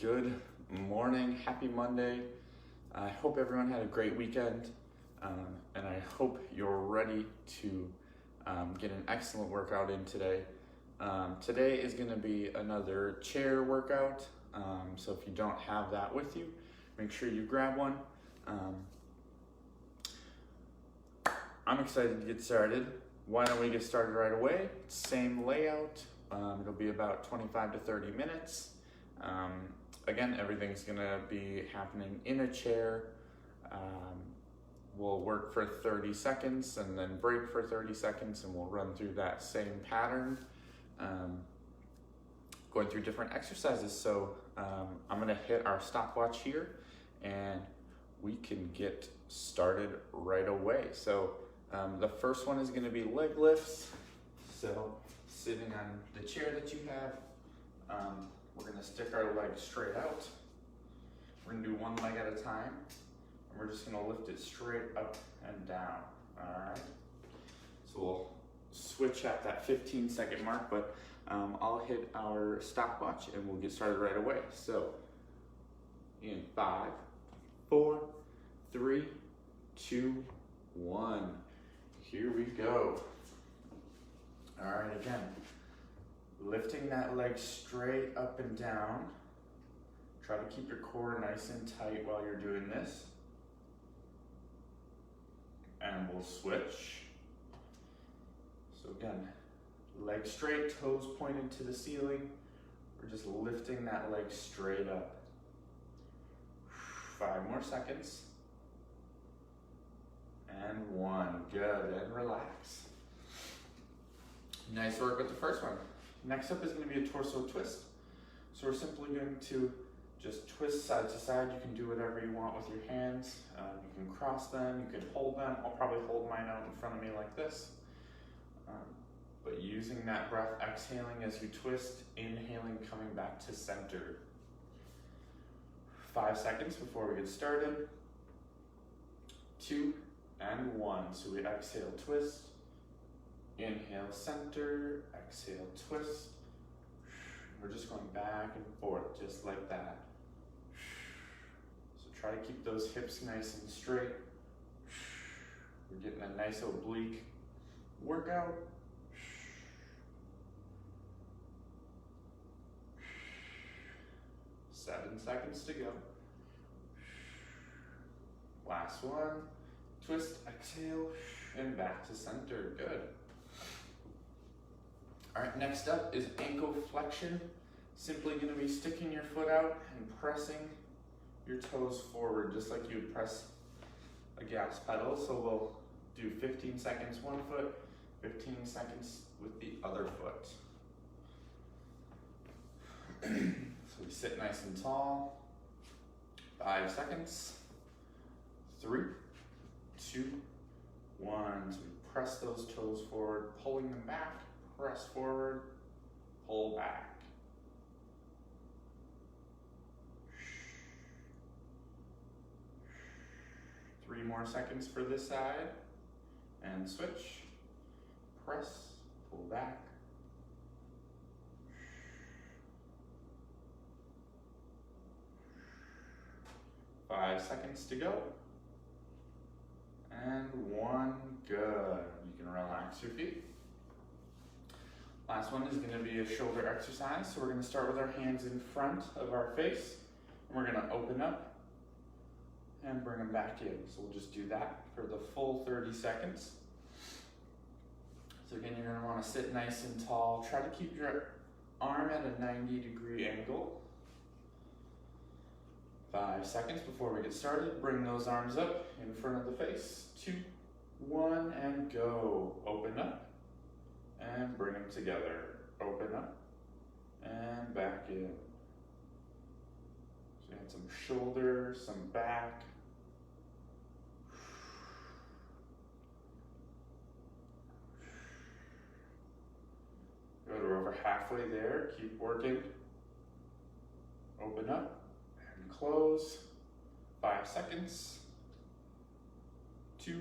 Good morning, happy Monday. I hope everyone had a great weekend, and I hope you're ready to get an excellent workout in today. Today is going to be another chair workout, so if you don't have that with you, make sure you grab one. I'm excited to get started. Why don't we get started right away? Same layout. It'll be about 25 to 30 minutes. Again, everything's gonna be happening in a chair. We'll work for 30 seconds and then break for 30 seconds, and we'll run through that same pattern, going through different exercises. So I'm gonna hit our stopwatch here and we can get started right away. So the first one is gonna be leg lifts. So sitting on the chair that you have, we're gonna stick our legs straight out. We're gonna do one leg at a time, and we're just gonna lift it straight up and down, all right? So we'll switch at that 15-second mark, but I'll hit our stopwatch and we'll get started right away. So in 5, 4, 3, 2, 1. Here we go. All right, again, lifting that leg straight up and down. Try to keep your core nice and tight while you're doing this. And we'll switch. So again, leg straight, toes pointed to the ceiling. We're just lifting that leg straight up. 5 more seconds. And 1, good, and relax. Nice work with the first one. Next up is going to be a torso twist. So we're simply going to just twist side to side. You can do whatever you want with your hands. You can cross them, you can hold them. I'll probably hold mine out in front of me like this. But using that breath, exhaling as you twist, inhaling, coming back to center. 5 seconds before we get started. 2 and 1. So we exhale, twist. Inhale, center, exhale, twist. We're just going back and forth, just like that. So try to keep those hips nice and straight. We're getting a nice oblique workout. 7 seconds to go. Last one. Twist, exhale, and back to center. Good. All right, next up is ankle flexion. Simply gonna be sticking your foot out and pressing your toes forward, just like you would press a gas pedal. So we'll do 15 seconds one foot, 15 seconds with the other foot. So we sit nice and tall. 5 seconds. 3, 2, 1. So we press those toes forward, pulling them back. Press forward, pull back. 3 more seconds for this side. And switch. Press, pull back. 5 seconds to go. And 1, good. You can relax your feet. Last one is going to be a shoulder exercise. So we're going to start with our hands in front of our face. And we're going to open up and bring them back in. So we'll just do that for the full 30 seconds. So again, you're going to want to sit nice and tall. Try to keep your arm at a 90-degree angle. 5 seconds before we get started. Bring those arms up in front of the face. 2, 1, and go. Open up. And bring them together. Open up and back in. So you had some shoulder, some back. Good, we're over halfway there. Keep working. Open up and close. 5 seconds. 2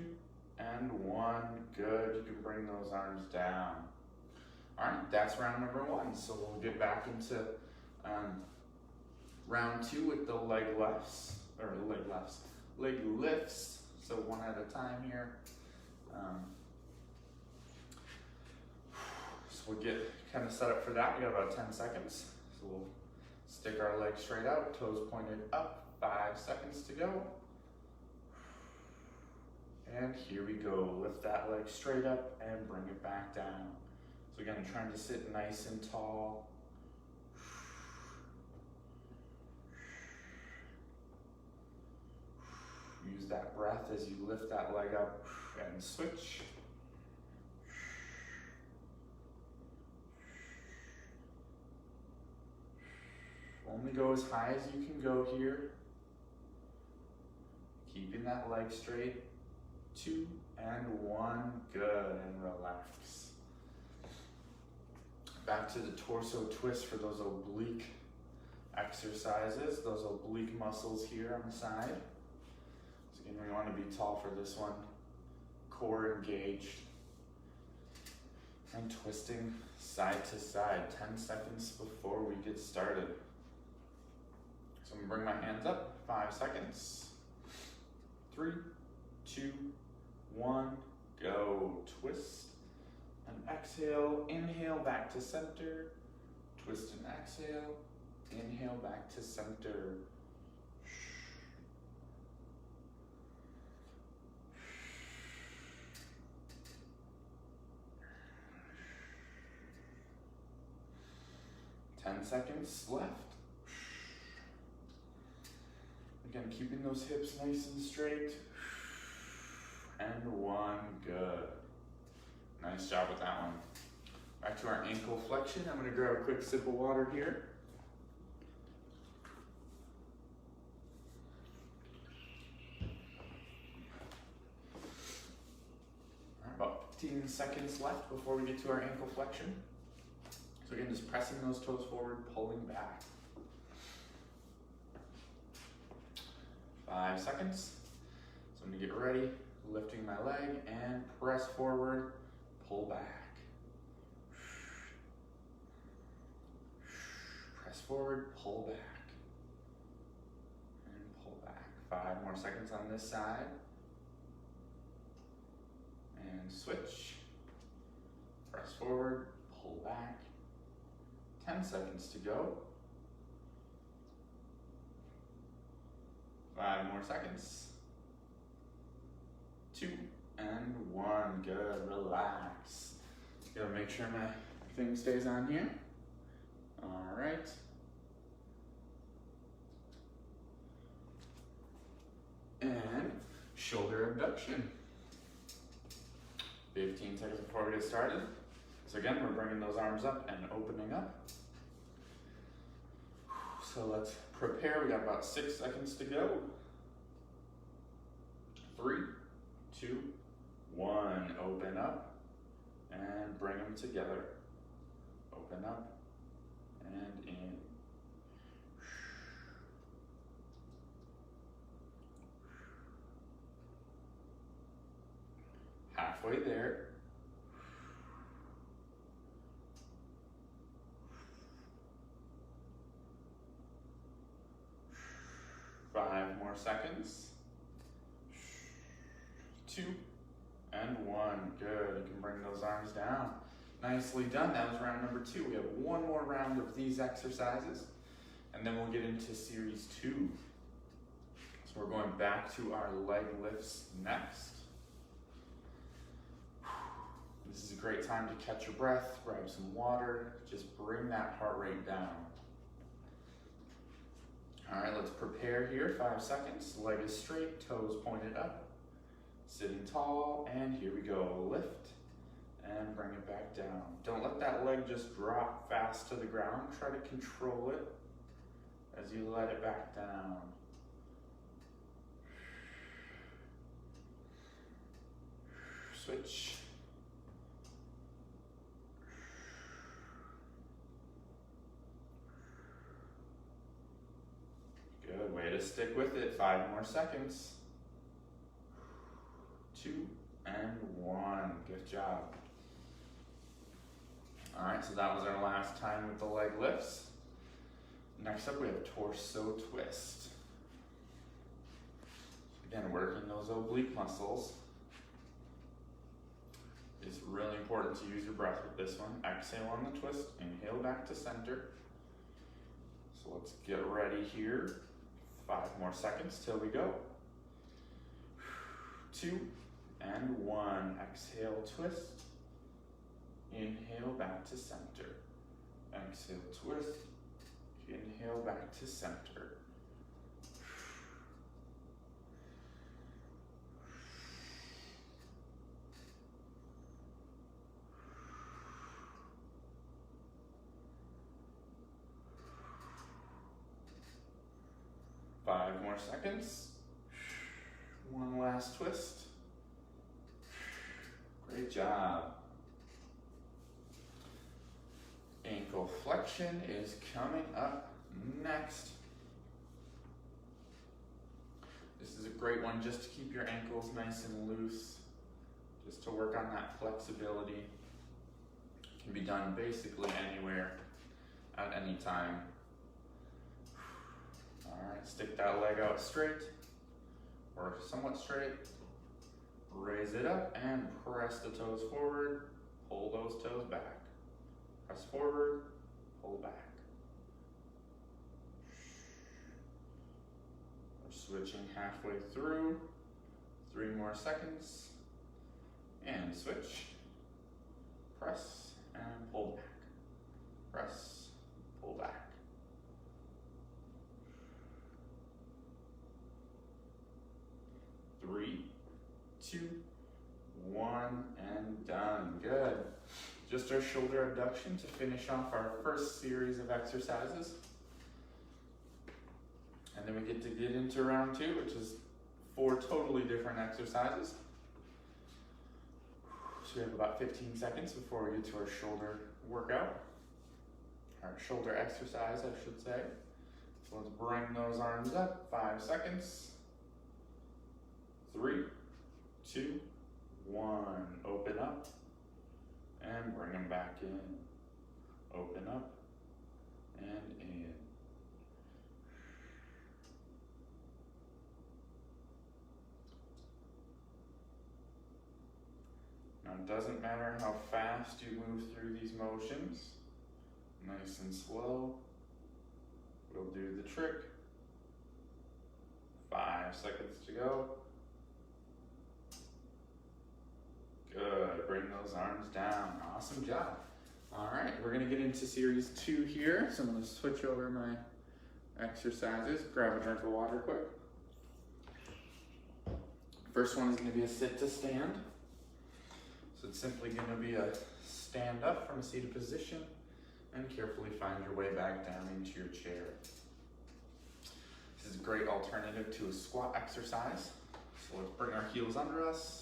and 1. Good. You can bring those arms down. All right, that's round number 1. So we'll get back into Round 2 with the leg lifts, leg lifts. So one at a time here. So we'll get kind of set up for that. We got about 10 seconds. So we'll stick our legs straight out, toes pointed up, 5 seconds to go. And here we go. Lift that leg straight up and bring it back down. So again, trying to sit nice and tall. Use that breath as you lift that leg up and switch. Only go as high as you can go here. Keeping that leg straight. 2 and 1, good, and relax. Back to the torso twist for those oblique exercises, those oblique muscles here on the side. So again, we want to be tall for this one. Core engaged. And twisting side to side, 10 seconds before we get started. So I'm gonna bring my hands up, 5 seconds. 3, 2, 1, go. Twist and exhale, inhale back to center. Twist and exhale, inhale back to center. 10 seconds left. Again, keeping those hips nice and straight. And 1, good. Nice job with that one. Back to our ankle flexion. I'm gonna grab a quick sip of water here. All right, about 15 seconds left before we get to our ankle flexion. So again, just pressing those toes forward, pulling back. 5 seconds. So I'm gonna get ready, lifting my leg and press forward, pull back. Press forward, pull back. And pull back. 5 more seconds on this side. And switch. Press forward, pull back. 10 seconds to go. 5 more seconds. 2 and 1. Good. Relax. Gotta make sure my thing stays on here. All right. And shoulder abduction. 15 seconds before we get started. So again, we're bringing those arms up and opening up. So let's prepare. We got about 6 seconds to go. 3, 2, 1. Open up and bring them together. Open up and in. Halfway there. 5 more seconds. 2 and 1. Good. You can bring those arms down. Nicely done. That was round number 2. We have 1 more round of these exercises, and then we'll get into series 2. So we're going back to our leg lifts next. This is a great time to catch your breath, grab some water, just bring that heart rate down. All right, let's prepare here. 5 seconds. Leg is straight, toes pointed up. Sitting tall, and here we go. Lift and bring it back down. Don't let that leg just drop fast to the ground. Try to control it as you let it back down. Switch. Good, way to stick with it. 5 more seconds. 2 and 1. Good job. All right, so that was our last time with the leg lifts. Next up we have torso twist. Again, working those oblique muscles. It's really important to use your breath with this one. Exhale on the twist, inhale back to center. So let's get ready here. 5 more seconds till we go. 2 and 1. Exhale, twist. Inhale back to center. Exhale, twist. Inhale back to center. Five more seconds. One last twist. Great job. Ankle flexion is coming up next. This is a great one just to keep your ankles nice and loose, just to work on that flexibility. It can be done basically anywhere, at any time. All right, stick that leg out straight, or somewhat straight. Raise it up and press the toes forward. Pull those toes back. Press forward, pull back. We're switching halfway through. 3 more seconds. And switch. Press and pull back. Press, pull back. Three, 2, 1, and done. Good. Just our shoulder abduction to finish off our first series of exercises. And then we get into round 2, which is 4 totally different exercises. So we have about 15 seconds before we get to our shoulder workout. Our shoulder exercise, I should say. So let's bring those arms up. 5 seconds. 3, 2, 1. Open up. And bring them back in. Open up and in. Now it doesn't matter how fast you move through these motions. Nice and slow. We'll do the trick. 5 seconds to go. Good, bring those arms down. Awesome job. All right, we're gonna get into series 2 here. So I'm gonna switch over my exercises. Grab a drink of water quick. First one is gonna be a sit to stand. So it's simply gonna be a stand up from a seated position and carefully find your way back down into your chair. This is a great alternative to a squat exercise. So let's bring our heels under us.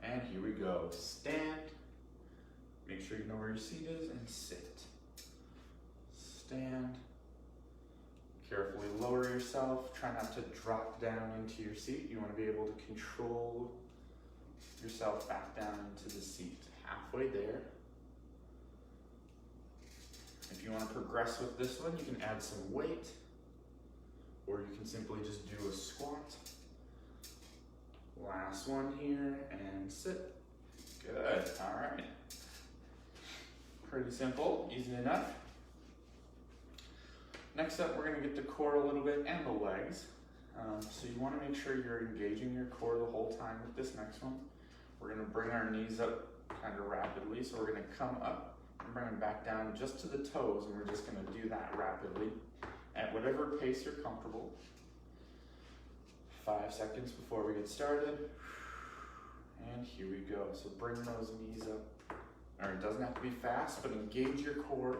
And here we go. Stand. Make sure you know where your seat is and sit. Stand. Carefully lower yourself. Try not to drop down into your seat. You want to be able to control yourself back down into the seat. Halfway there. If you want to progress with this one, you can add some weight, or you can simply just do a squat. Last one here, and sit. Good, all right. Pretty simple, easy enough. Next up, we're gonna get the core a little bit and the legs. So you wanna make sure you're engaging your core the whole time with this next one. We're gonna bring our knees up kind of rapidly. So we're gonna come up and bring them back down just to the toes, and we're just gonna do that rapidly at whatever pace you're comfortable. 5 seconds before we get started. And here we go. So bring those knees up. Or it doesn't have to be fast, but engage your core.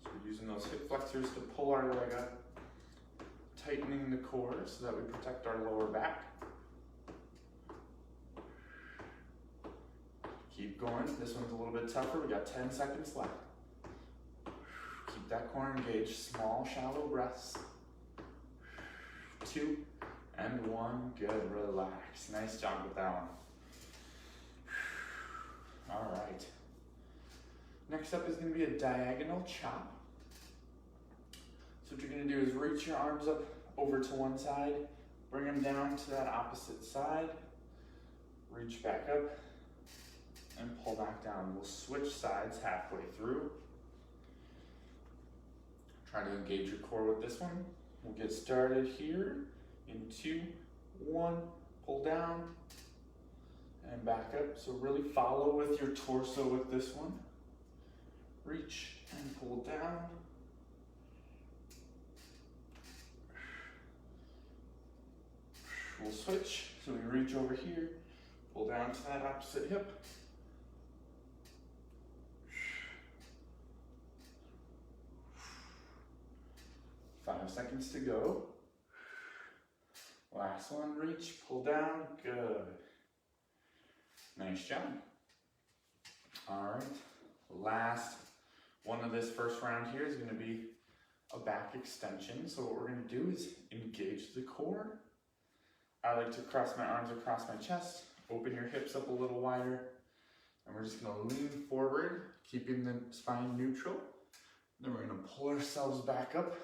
So we're using those hip flexors to pull our leg up, tightening the core so that we protect our lower back. Keep going. This one's a little bit tougher. We got 10 seconds left. Keep that core engaged. Small, shallow breaths. 2 and 1. Good. Relax. Nice job with that one. All right. Next up is going to be a diagonal chop. So what you're going to do is reach your arms up over to one side, bring them down to that opposite side, reach back up, and pull back down. We'll switch sides halfway through. Try to engage your core with this one. We'll get started here in 2, 1, pull down, and back up. So really follow with your torso with this one. Reach and pull down. We'll switch. So we reach over here, pull down to that opposite hip. 5 seconds to go. Last one, reach, pull down, good. Nice job. All right, last one of this first round here is going to be a back extension. So what we're going to do is engage the core. I like to cross my arms across my chest, open your hips up a little wider, and we're just going to lean forward, keeping the spine neutral. Then we're going to pull ourselves back up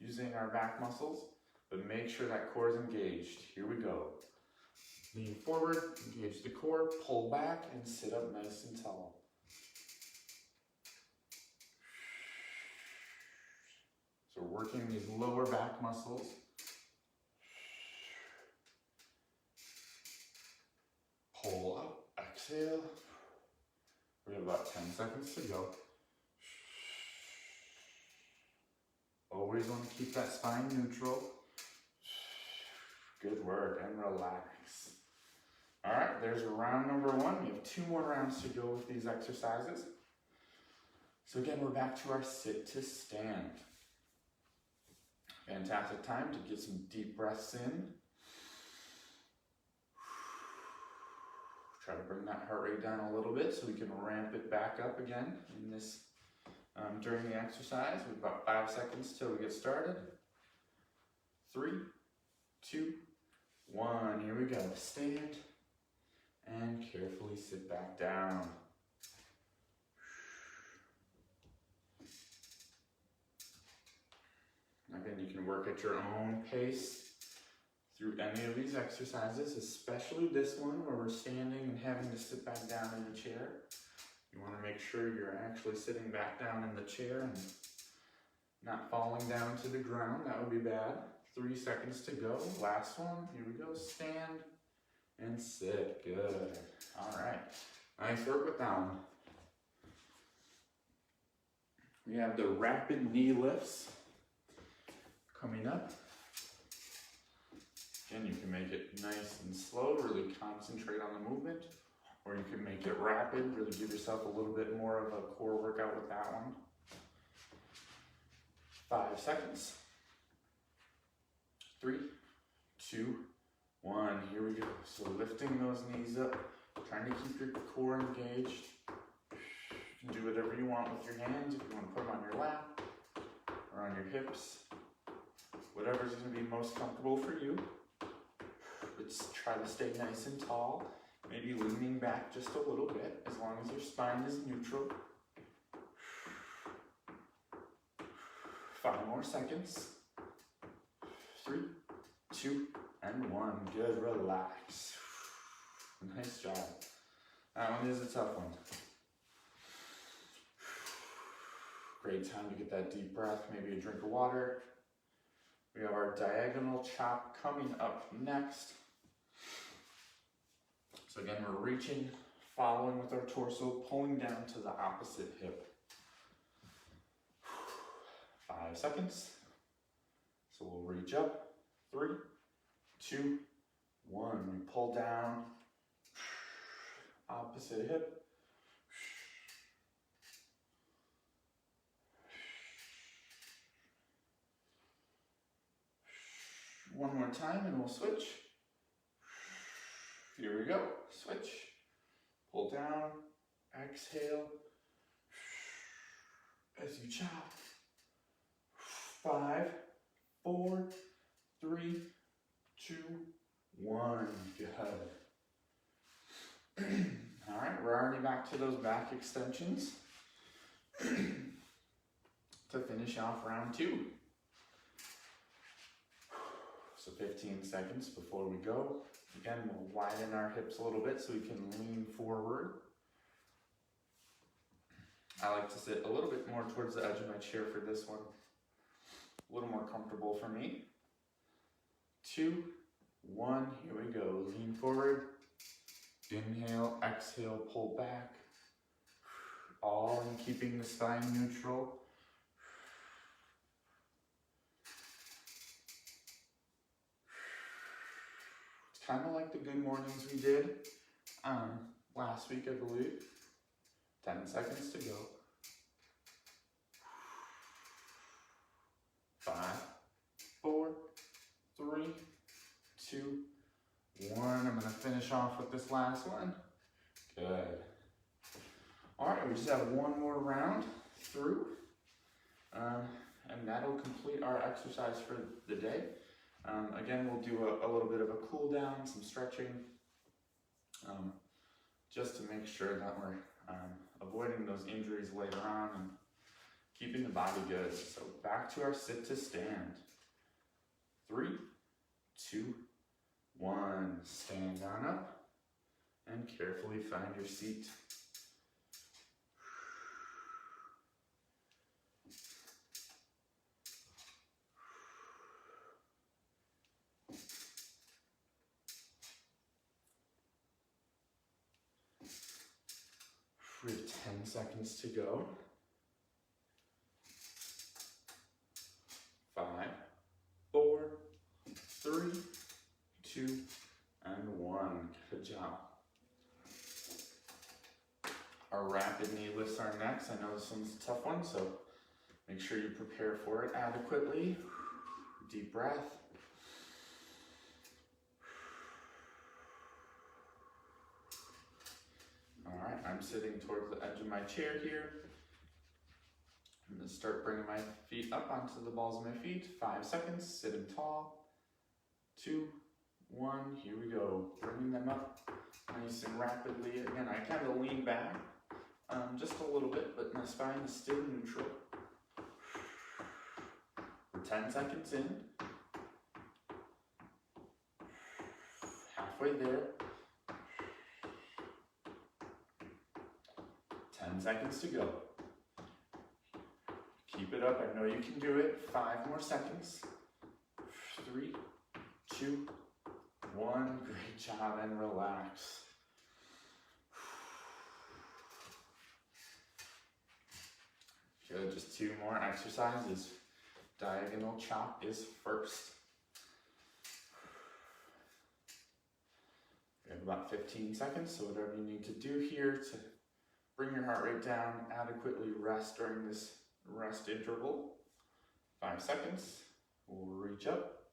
using our back muscles, but make sure that core is engaged. Here we go. Lean forward, engage the core, pull back, and sit up nice and tall. So we're working these lower back muscles. Pull up, exhale. We have about 10 seconds to go. Always want to keep that spine neutral. Good work, and relax. All right, there's round number 1. We have 2 more rounds to go with these exercises. So again, we're back to our sit to stand. Fantastic time to get some deep breaths in. Try to bring that heart rate down a little bit so we can ramp it back up again in this during the exercise. We have about 5 seconds till we get started. 3, 2, 1. Here we go. Stand and carefully sit back down. Again, you can work at your own pace through any of these exercises, especially this one where we're standing and having to sit back down in the chair. You want to make sure you're actually sitting back down in the chair and not falling down to the ground. That would be bad. 3 seconds to go. Last one. Here we go. Stand and sit. Good. All right. Nice work with that one. We have the rapid knee lifts coming up. Again, you can make it nice and slow, really concentrate on the movement, or you can make it rapid, really give yourself a little bit more of a core workout with that one. 5 seconds. 3, 2, 1. Here we go. So lifting those knees up, trying to keep your core engaged. You can do whatever you want with your hands. If you want to put them on your lap or on your hips, whatever's going to be most comfortable for you. Let's try to stay nice and tall, maybe leaning back just a little bit, as long as your spine is neutral. 5 more seconds. 3, 2, and 1. Good, relax. Nice job. That one is a tough one. Great time to get that deep breath, maybe a drink of water. We have our diagonal chop coming up next. So again, we're reaching, following with our torso, pulling down to the opposite hip. 5 seconds. So we'll reach up. 3, 2, 1. We pull down, opposite hip. One more time and we'll switch. Here we go. Switch. Pull down. Exhale. As you chop. 5, 4, 3, 2, 1. Good. All right, we're already back to those back extensions. to finish off round 2. So 15 seconds before we go. Again, we'll widen our hips a little bit so we can lean forward. I like to sit a little bit more towards the edge of my chair for this one. A little more comfortable for me. 2, 1, here we go. Lean forward. Inhale, exhale, pull back. All in keeping the spine neutral. It's kind of like the good mornings we did last week, I believe. 10 seconds to go. 5, 4, 3, 2, 1. I'm going to finish off with this last one. Good. All right, we just have one more round through, and that'll complete our exercise for the day. Again, we'll do a little bit of a cool down, some stretching, just to make sure that we're avoiding those injuries later on and keeping the body good. So back to our sit to stand. 3, 2, 1. Stand on up and carefully find your seat. We have 10 seconds to go. 5, 4, 3, 2, and 1. Good job. Our rapid knee lifts are next. I know this one's a tough one, so make sure you prepare for it adequately. Deep breath. All right, I'm sitting towards the edge of my chair here. I'm going to start bringing my feet up onto the balls of my feet. 5 seconds, sitting tall. 2, 1, here we go. Bringing them up nice and rapidly. Again, I kind of lean back just a little bit, but my spine is still neutral. We're 10 seconds in. Halfway there. 10 seconds to go. Keep it up, I know you can do it. 5 more seconds. 3, 2, 1. Great job, and relax. Good, just 2 more exercises. Diagonal chop is first. We have about 15 seconds, so whatever you need to do here to bring your heart rate down, adequately rest during this rest interval. 5 seconds, we'll reach up.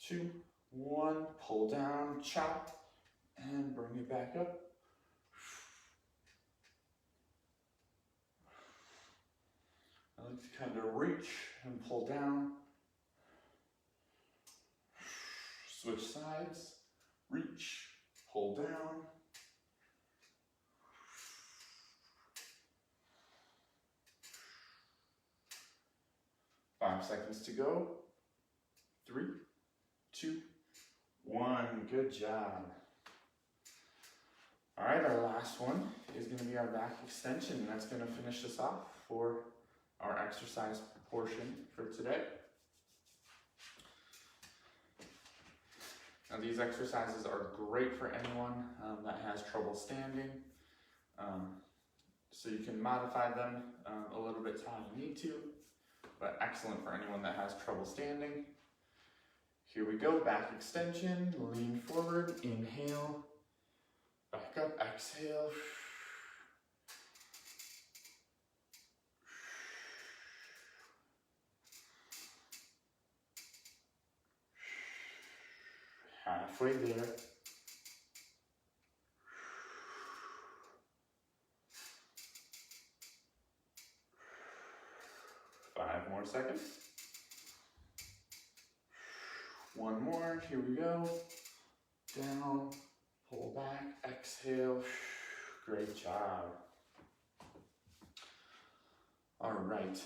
2, 1, pull down, chop, and bring it back up. I like to kind of reach and pull down. Switch sides, reach, pull down. 5 seconds to go. 3, 2, 1. Good job. All right, our last one is going to be our back extension. That's going to finish us off for our exercise portion for today. Now, these exercises are great for anyone that has trouble standing. So you can modify them a little bit how you need to, but excellent for anyone that has trouble standing. Here we go, back extension, lean forward, inhale, back up, exhale. Halfway there. Five more seconds. 1 more, here we go. Down, pull back, exhale. Great job. All right,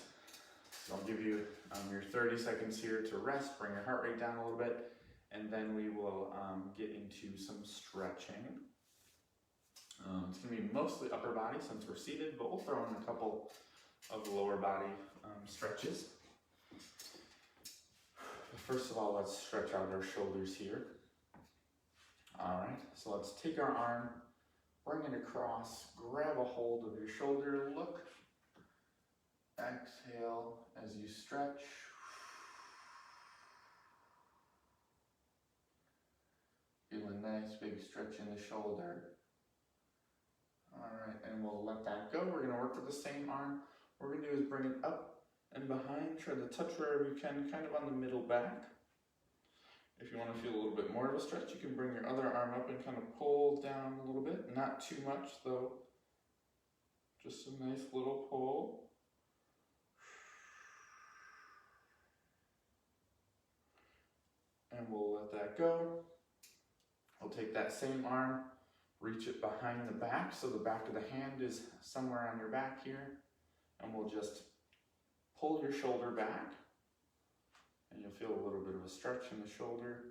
so I'll give you your 30 seconds here to rest, bring your heart rate down a little bit, and then we will get into some stretching. It's going to be mostly upper body since we're seated, but we'll throw in a couple of lower body stretches. First of all, let's stretch out our shoulders here. All right, so let's take our arm, bring it across, grab a hold of your shoulder, look, exhale as you stretch. Feel a nice big stretch in the shoulder. All right, and we'll let that go. We're gonna work with the same arm. What we're gonna do is bring it up and behind, try to touch wherever you can, kind of on the middle back. If you want to feel a little bit more of a stretch, you can bring your other arm up and kind of pull down a little bit. Not too much though. Just a nice little pull. And we'll let that go. We'll take that same arm, reach it behind the back, so the back of the hand is somewhere on your back here. And we'll just pull your shoulder back. And you'll feel a little bit of a stretch in the shoulder.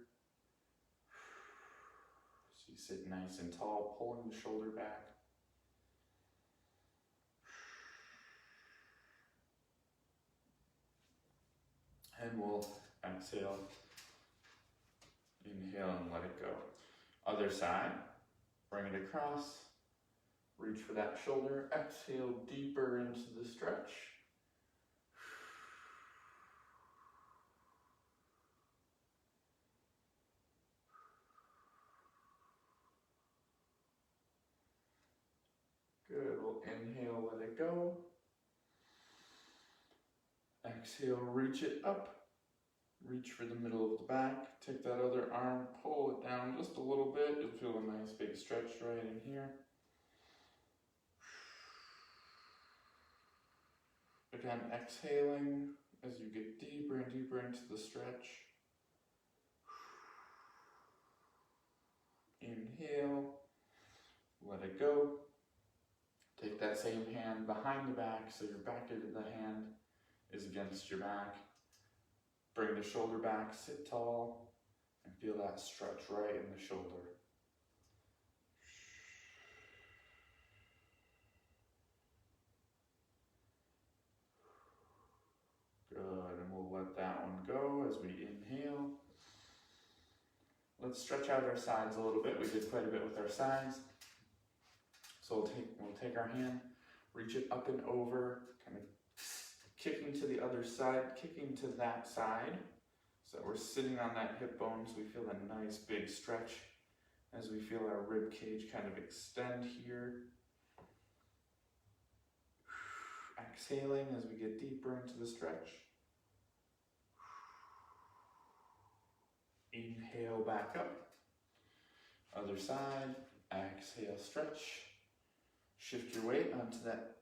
So you sit nice and tall, pulling the shoulder back. And we'll exhale, inhale and let it go. Other side, bring it across, reach for that shoulder, exhale deeper into the stretch. Good, we'll inhale, let it go. Exhale, reach it up. Reach for the middle of the back. Take that other arm, pull it down just a little bit. You'll feel a nice big stretch right in here. Again, exhaling as you get deeper and deeper into the stretch. Inhale, let it go. Take that same hand behind the back so your back of the hand is against your back. Bring the shoulder back, sit tall, and feel that stretch right in the shoulder. Good, and we'll let that one go as we inhale. Let's stretch out our sides a little bit. We did quite a bit with our sides. So we'll take our hand, reach it up and over, kind of kicking to the other side, kicking to that side. So we're sitting on that hip bone, so we feel a nice big stretch as we feel our rib cage kind of extend here. Exhaling as we get deeper into the stretch. Inhale back up. Other side, exhale, stretch. Shift your weight onto that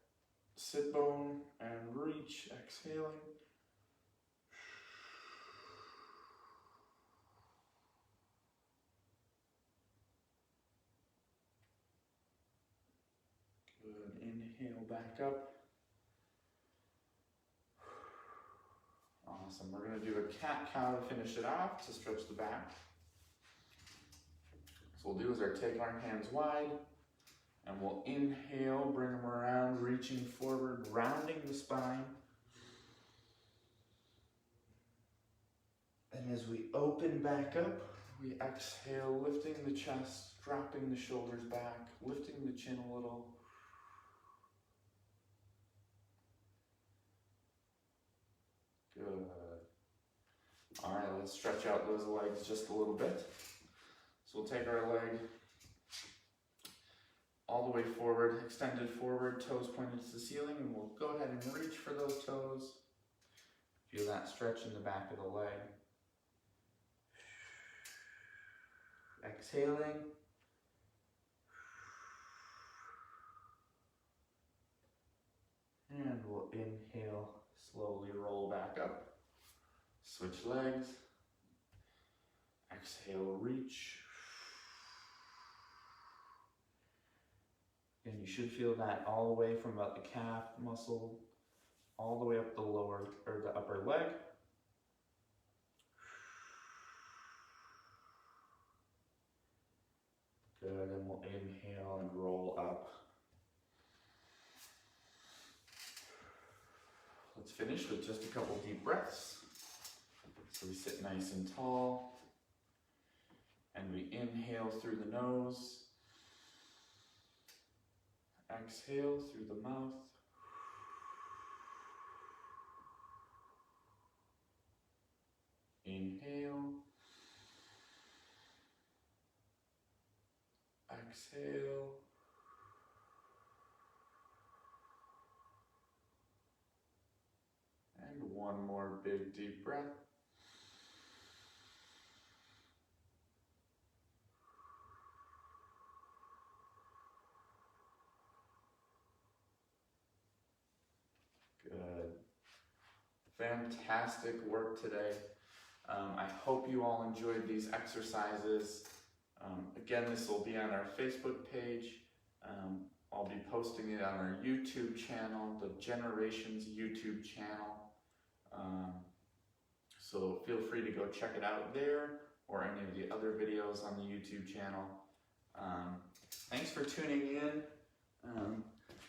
sit bone and reach, exhaling. Good, inhale back up. Awesome, we're gonna do a cat-cow to finish it off to stretch the back. So what we'll do is take our hands wide, and we'll inhale, bring them around, reaching forward, rounding the spine. And as we open back up, we exhale, lifting the chest, dropping the shoulders back, lifting the chin a little. Good. All right, let's stretch out those legs just a little bit. So we'll take our leg all the way forward, extended forward, toes pointed to the ceiling, and we'll go ahead and reach for those toes. Feel that stretch in the back of the leg. Exhaling. And we'll inhale, slowly roll back up. Switch legs. Exhale, reach. And you should feel that all the way from about the calf muscle all the way up the lower or the upper leg. Good, and we'll inhale and roll up. Let's finish with just a couple deep breaths. So we sit nice and tall, and we inhale through the nose, exhale through the mouth. Inhale, exhale, and one more big deep breath. Good. Fantastic work today. I hope you all enjoyed these exercises. Again, this will be on our Facebook page. I'll be posting it on our YouTube channel, the Generations YouTube channel. So feel free to go check it out there or any of the other videos on the YouTube channel. Thanks for tuning in.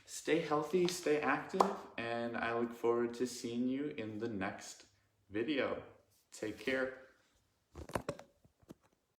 Stay healthy, stay active, and I look forward to seeing you in the next video. Take care.